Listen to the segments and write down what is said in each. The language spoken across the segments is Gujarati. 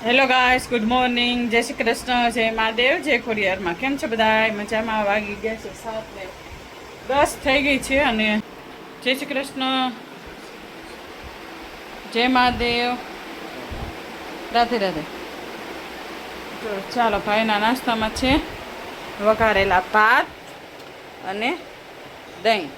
હેલો ગાઈસ, ગુડ મોર્નિંગ, જય શ્રી કૃષ્ણ, જય મહાદેવ, જય ખોડિયારમાં. કેમ છે બધા? મજામાં? વાગી ગયા છે 7:10 થઈ ગઈ છે અને જય શ્રી કૃષ્ણ, જય મહાદેવ, રાધે રાધે. તો ચાલો, ભાઈના નાસ્તામાં છે વઘારેલા ભાત અને દહીં.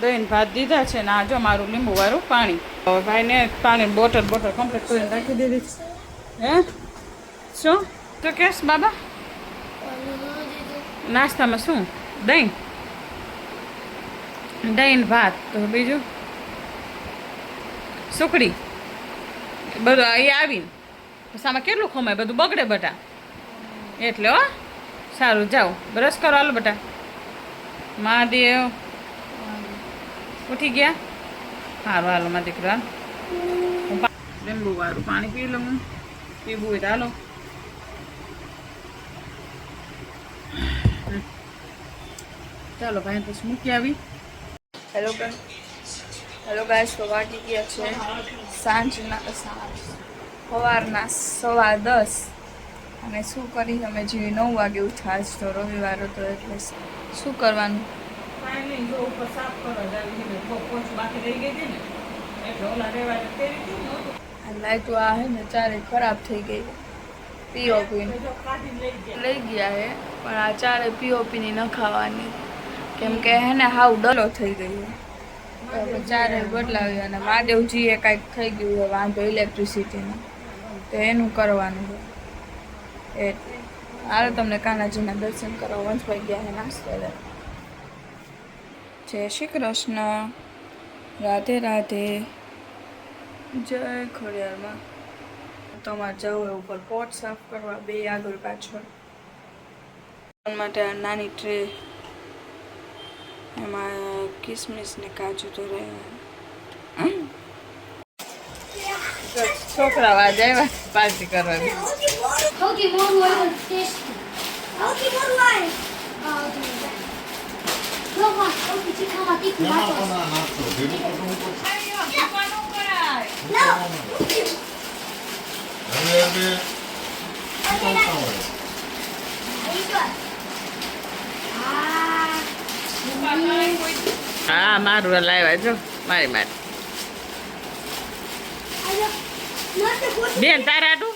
દહીં ભાત દીધા છે ને આ જો મારું લીંબુવાળું પાણી. હવે ભાઈને પાણી બોટલ કમ્પ્લીટ કરીને રાખી દીધી છે. હે શું તો કેસ બાબા? નાસ્તામાં શું? દહીં ભાત, તો બીજું સુખડી બધું અહીં આવીને સામાં કેટલું ખમાય, બધું બગડે બટા. એટલે હો સારું, જાઓ બ્રશ કરો. હાલો બટા. મહાદેવ ઉઠી ગયા? સારું હાલો મારા દીકરા. લીંબુ વાળું પાણી પી લઉં, પીવું હોય તો હાલો. ચાલો ભાઈ પછી મૂકી આવી. હેલો ગાઈસ, તો વાગી ગયા છે સવારના 10:15 અને શું કરી અમે જેવી 9 વાગે ઉઠ્યા. આજ તો રવિવાર હતો એટલે શું કરવાનું. લાઈટો આ હે ને ચારે ખરાબ થઈ ગઈ. પીઓપી લઈ ગયા હે પણ આ ચારે પીઓપીની ન ખાવાની, કેમ કે હે ને હાવ ડલો થઈ ગયો. તો ચારે બદલાવી અને મહાદેવજીએ કાંઈક થઈ ગયું હોય વાંધો ઇલેક્ટ્રિસિટીનો, તો એનું કરવાનું હોય. એટલે હાલો તમને કાનાજીના દર્શન કરો. વંશભાઈ ગયા હે નાસ્તો. જય શ્રી કૃષ્ણ, રાધે રાધે, જય ખોડિયારમાં. તમારે જવું ઉપર પોટ સાફ કરવા, બે આગળ પાછળ. માટે આ નાની ટ્રે, એમાં કિસમિસ ને કાજુ તો રહ્યા. છોકરા વાજ આવ્યા પાર્ટી કરવાની. હા મારું લાવ્યા જો મારી મારી બેન તારાટું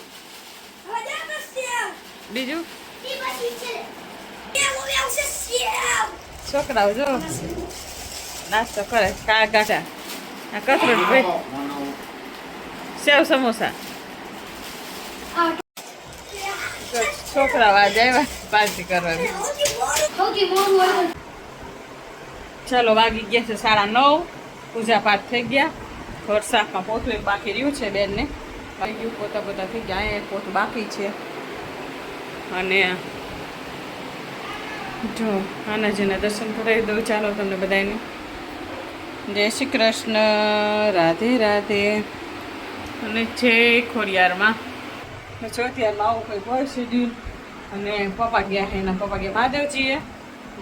બીજું છોકરાઓ જો નાસ્તો કરે. કા ગાંઠા આ કથરોટ ભાઈ સેવ સમોસા. છોકરાઓ આજે આવ્યા પાર્ટી કરવાની. ચાલો વાગી ગયા છે 9:30. પૂજા પાઠ થઈ ગયા. ઘર સાફમાં પોતું એક બાકી રહ્યું છે બેનને. આવી ગયું, પોતા થઈ ગયા. અહીંયા એક પોતું બાકી છે. અને જો આનાજીના દર્શન કરાવી દઉં. ચાલો તમને બધાને જય શ્રી કૃષ્ણ, રાધે રાધે અને જય ખોડિયારમાં. ચોથિયારમાં આવું કોઈ હોય શેડ્યુલ. અને પપ્પા ગયા છે, એના પપ્પા ગયા મહાદેવજીએ.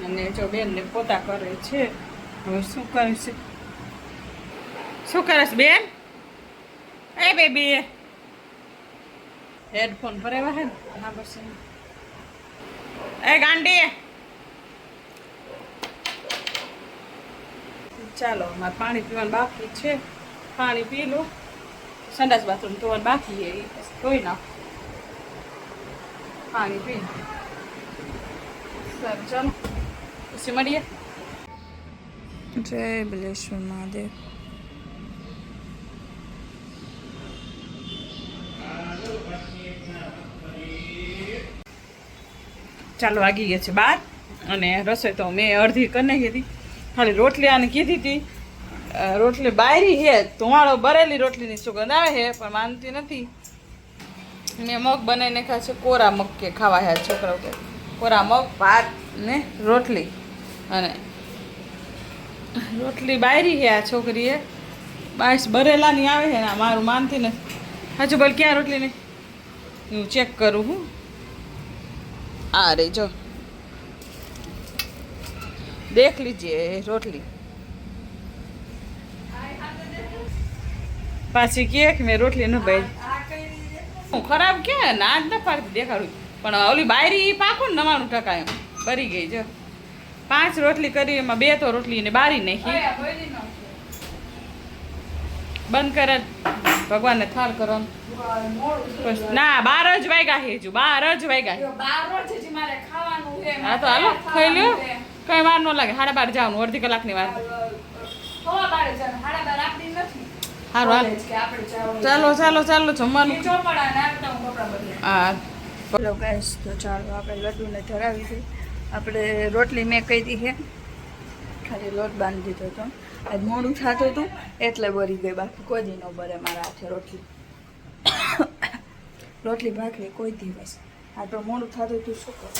અને જો બેનને પોતા કરે છે. હવે શું કરે છે? શું કરે છે બેન? એ બેબી હેડફોન ભરેવા હે ને? હા બસ. એ ગાંડી ચાલો, મારે પાણી પીવાનું બાકી છે. પાણી પી લો. સંડાસ બાથરૂમ ધોવાનું બાકી છે, એ ધોઈ નાખો. પાણી પી સર. ચાલો પછી મળીએ. જય બલેશ્વર મહાદેવ. ચાલો વાગી ગયા છે 12 અને રસોઈ તો મેં અડધી કરી નાખી હતી. ખાલી રોટલી આને કીધી હતી. રોટલી બાયરી છે, ધુમાડો બરેલી રોટલીની સુગંધ આવે છે, પણ માનતી નથી. મેં મગ બનાવી નાખ્યા છે. કોરા મગ કે ખાવા છે છોકરાઓ કે કોરા મગ, ભાત ને રોટલી. અને રોટલી બાયરી છે આ છોકરીએ. બાયસ બરેલાની આવે છે ને મારું માનતી નથી. હજુ બોલ ક્યાં રોટલી નહીં? હું ચેક કરું. હું આ રે જો देख लीजिए रोटली पाછી કે મેં રોટલી ન ભાઈ હું ખરાબ કે ના જ ન પાડતી દેખાડું પણ ઓલી બાયરી પાકું ને 99% એમ બરી ગઈ જો 5 રોટલી કરી એમાં 2 તો રોટલી ને બારી નાખી બંધ કરે ભગવાનને થાળ કરવાનું ના 12 જ વાગ્યા છે હજુ 12 જ વાગ્યા હા તો હાલો ખાઈ લ્યો કઈ વાર ન લાગે 12:30 જવાનું અડધી કલાકની વાર સારું ચાલો ચાલો ચાલો જમવાનું હા ચલો ગાઈસ તો ચાલો આપણે લડ્ડુને ધરાવી દઈએ આપણે રોટલી મેં કહી દી છે ખાલી લોટ બાંધી દીધો હતો આજ મોડું થતું હતું એટલે બરી ગઈ બાકી કોઈ દી ન બરે મારા હાથે રોટલી ભાખરી કોઈ દિવસ આ તો મોડું થતું હતું શું કરું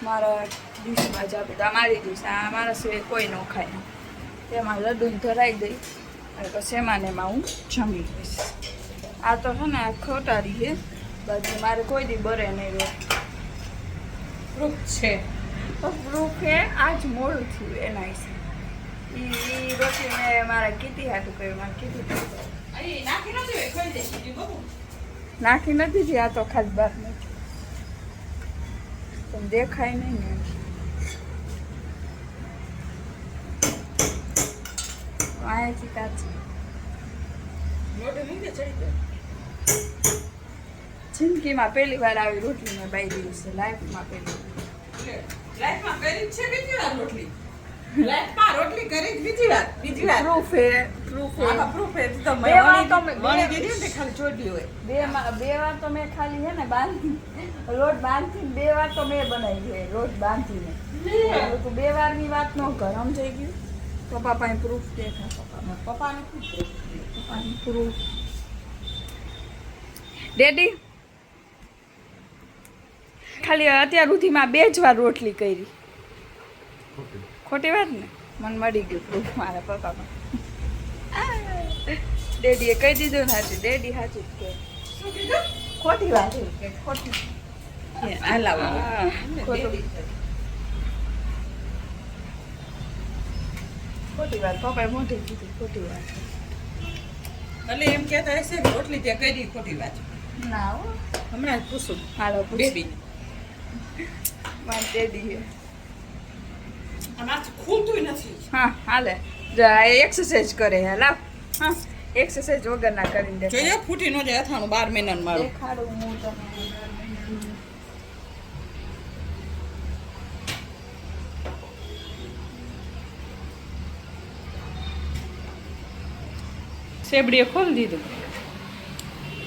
મારા ડીશમાં જ આપે અમારી ડીશ આ મારા સિવાય કોઈ ન ખાય તેમાં લડ્ડુને ધરાવી દઈ અને પછી એમાં એમાં હું જમી લઈશ આ તો છે ને આ ખોટારી છે બાકી મારે કોઈ દી બરે નહીં પ્રૂફ છે પ્રૂફ છે આજ મોડું થયું એના હિસાબે એ રોટલી મેં મારા કીધી હાટું કર્યું મારે કીધી નાખી નથી થી આ તો ખાસ બાર નથી પણ દેખાય નહીં ને અહીંયાથી કાચી જિંદગીમાં પહેલી વાર આવી રોટલી મેં બાઈ છે લાઈફમાં પહેલી લાઈફમાં કરી છે બીજી વાર રોટલી લાઈફમાં રોટલી કરી બીજી વાર પ્રૂફ હે તો બે વાર તો મેં મળી ગઈ ને ખાલી ચોટી હોય બે વાર તો મેં ખાલી હે ને બાંધી લોટ બાંધીને 2 વાર તો મેં બનાવી છે લોટ બાંધીને તું 2 વારની વાત ન કર સમજાઈ ગયું પપ્પા પાસે પ્રૂફ દેખા પપ્પાને પ્રૂફ ડેડી ખાલી અત્યાર સુધીમાં 2 જ વાર રોટલી કરી ખોટી વાત ને મને મળી ગયું પ્રૂફ મારા પપ્પામાં ડેડીએ કહી દીધું ને સાચું ડેડી સાચું કે ખોટી વાત કે ખોટી ખોટી વાત પપ્પાએ મોટી કીધી ખોટી વાત એટલે એમ કહેતા હશે કે રોટલી ત્યાં કરી ખોટી વાત ના હમણાં જ પૂછું હાલો બેબી મારી ડેડી છે આમાં ખુલતું નથી હા હાલે જા એક્સરસાઇઝ કરે હે લાવ હા એક્સરસાઇઝ વગર ના કરીને દે જોઈએ ફૂટી ન જાય અથાણું 12 મહિનાનું મારું દેખાડું હું તને સેબડીએ ખોલી દીધું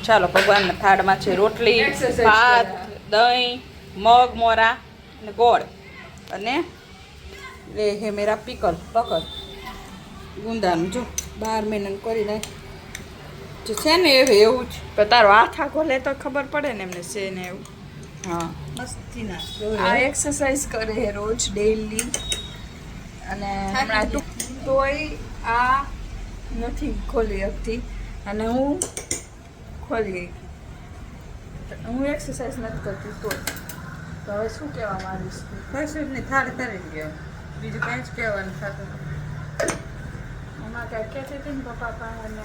ચાલો ભગવાનના થાળમાં છે રોટલી ભાત દહીં મગ મોરા અને ગોળ અને લે હે મેરા પીકલ પકડ ગુંદાનું જો 12 મહિનાનું કરી નાખ જે છે ને એવું જ પણ તારો હાથ આખો લે તો ખબર પડે ને એમને છે ને એવું હા મસ્તી ના આ એક્સરસાઇઝ કરે છે રોજ ડેઈલી અને હમણાં તોય આ નથી ખોલી શકતી અને હું ખોલી હું એક્સરસાઇઝ નથી કરતી તો હવે શું કહેવા માંગીશ ફસુની થાળી કરી ગયો બીજું કાંઈ જ કહેવાનું થતું એમાં કાંઈ કહેતી હતી ને પપ્પા પણ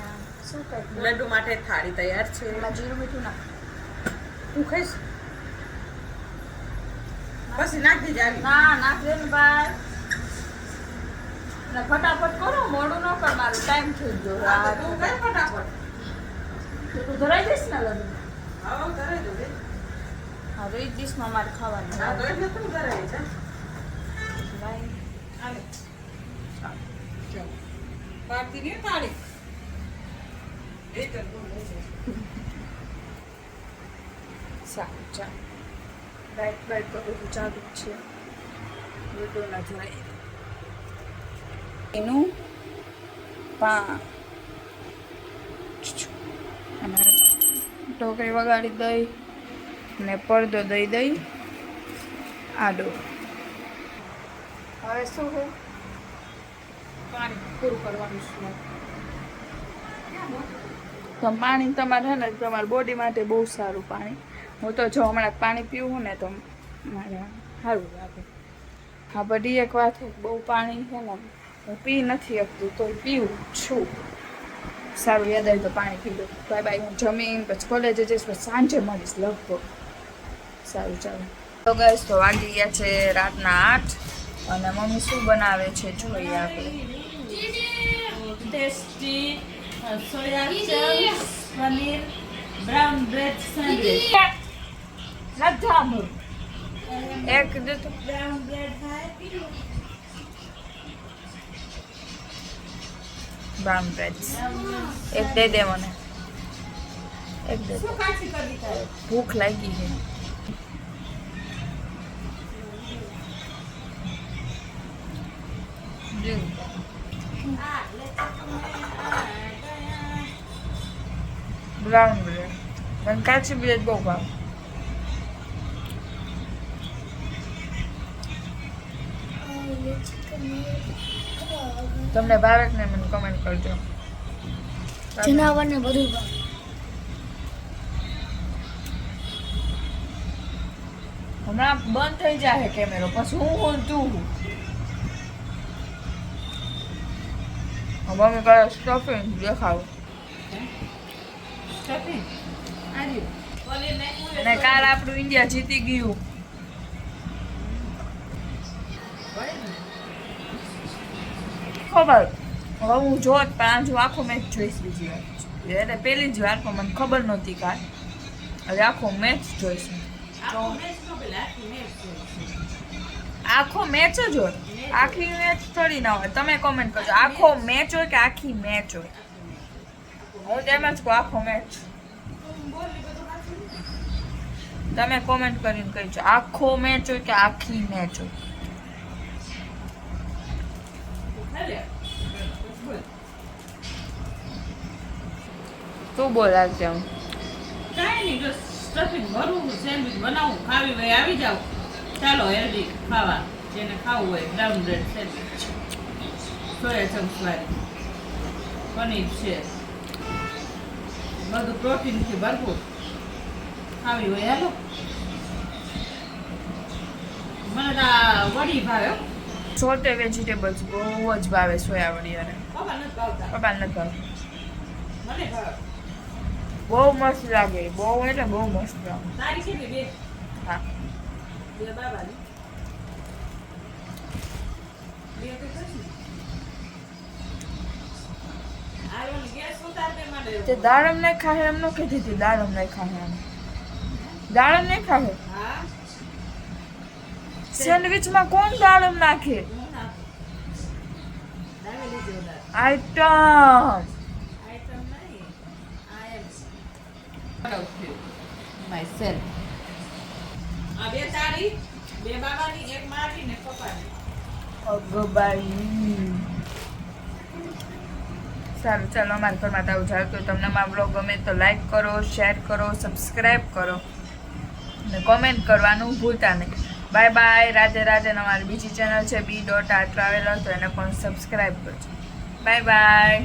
શું કાંઈક લડ્ડુ માટે થાળી તૈયાર છે એમાં જીરું મીઠું ના તું ખાઈશ પછી નાખી જાય ના નાખજે ને ભાઈ ને ફટાફટ કરો મોડું ન કર મારું ટાઈમ થઈ ગયો તું કઈ ફટાફટ તું ધરાઈ દઈશ ને લડ્ડુ હા ધરાઈ દો હા તો એ ડીશમાં મારે ખાવાનું હા તો એટલે તું ધરાઈ છે ભાઈ હાલે પાડતી નહીં થાળી એ તો સારું ચાલ લાઈટ બાઈટ તો બધું ચાલુ જ છે બધું ના ધરાઈ એનું અને ઢોકળી વગાડી દઈ ને પડદો દઈ આડો હવે શું છે પાણી પૂરું કરવાનું છે તો પાણી તમારે છે ને તમારા બોડી માટે બહુ સારું પાણી હું તો જો હમણાં પાણી પીવું ને તો મારે સારું લાગે હા બધી એક વાત બહુ પાણી છે ને હું પી નથી શકતી તો પીવું છું સારું યાદ આવ્યું તો પાણી પી લો. Bye bye. હું જમીન પછી કોલેજે જઈશ, પછી સાંજે મળીશ લગભગ. સારું ચાલો. તો ગાઈસ તો વાગી ગયા છે રાતના 8 અને મમ્મી શું બનાવે છે જોઈએ આપણે. Tasty soya chunks paneer brown bread sandwich. એક દે તો. બ્રાઉન બ્રેડ થાય બ્રાઉન બ્રેડ એક દે દે મને. એક દે. શું કાચી કરી તારે ભૂખ લાગી છે. બ્રાઉન બ્રેડ મને કાચી બ્રેડ બહુ ભાવે. તમને ભાવે કે નહીં મને કમેન્ટ કરજો. જનાવરને બધું ભાવે. હમણાં બંધ થઈ જાય કેમેરો પછી હું તું મમ્મી કરે સ્ટફિંગ દેખાવું. સ્ટફિંગ આજી પનીર નાખ્યું અને કાલ આપણું ઇન્ડિયા જીતી ગયું. ખબર હવે હું જોત પણ આજ હું આખો મેચ જોઈશ બીજી વાર. એટલે પહેલી જ વાર પણ મને ખબર નહોતી કાલ એટલે આખો મેચ જોઈશ. આખો મેચ જ હોય, આખી મેચ થોડી ના હોય. તમે કોમેન્ટ કરજો આખો મેચ હોય કે આખી મેચ હોય. હું તેમ જ કહું આખો મેચ. તમે કોમેન્ટ કરીને કહીજો આખો મેચ હોય કે આખી મેચ હોય. તું બોલ આજે હું કાંઈ નહીં, બસ સ્ટફિંગ ભરવું, સેન્ડવિચ બનાવું, ખાવી હોય આવી જાવ. ચાલો હેલ્ધી ખાવા, જેને ખાવું હોય brown bread sandwich, soya chunks વાળી પનીર છે, બધું પ્રોટીનથી ભરપૂર. ખાવી હોય હાલો. મને તો આ વડી ભાવે હો. સોતે વેજીટેબલ્સ બહુ જ ભાવે. સોયા વડી અને પપ્પા નથી ભાવતા, પપ્પા નથી ભાવે. મને ભાવે. બહુ મસ્ત લાગે. બહુ એટલે બહુ મસ્ત લાગે. તારી કેટલી? બે? હા બે બાબાની? બે તો થશે. આ ઓલી ગેસ ઉતાર દે મને. તે દાડમ નહીં ખાહે એમ ન કહેતી હતી. દાડમ નહીં ખાહે એમ. દાડમ નહીં ખાહે. હા સેન્ડવિચમાં કોણ દાડમ નાખે? હું ના દાવી લીધી ઉધાર. આઈટમ આઈટમ નહીં, I am proud of you, myself. આ બે તારી, બે બાબાની, એક મારી ને પપ્પાની. અગબાઈ. સારું ચાલો અમારા ઘરમાં તો આવું જાય. તો તમને મારો બ્લોગ ગમે તો લાઈક કરો, શેર કરો, સબસ્ક્રાઈબ કરો અને કોમેન્ટ કરવાનું ભૂલતા નહીં. Bye bye. રાધે રાધે. અમારી બીજી ચેનલ છે B.R Traveler, તો એને પણ સબસ્ક્રાઈબ કરજો. Bye bye.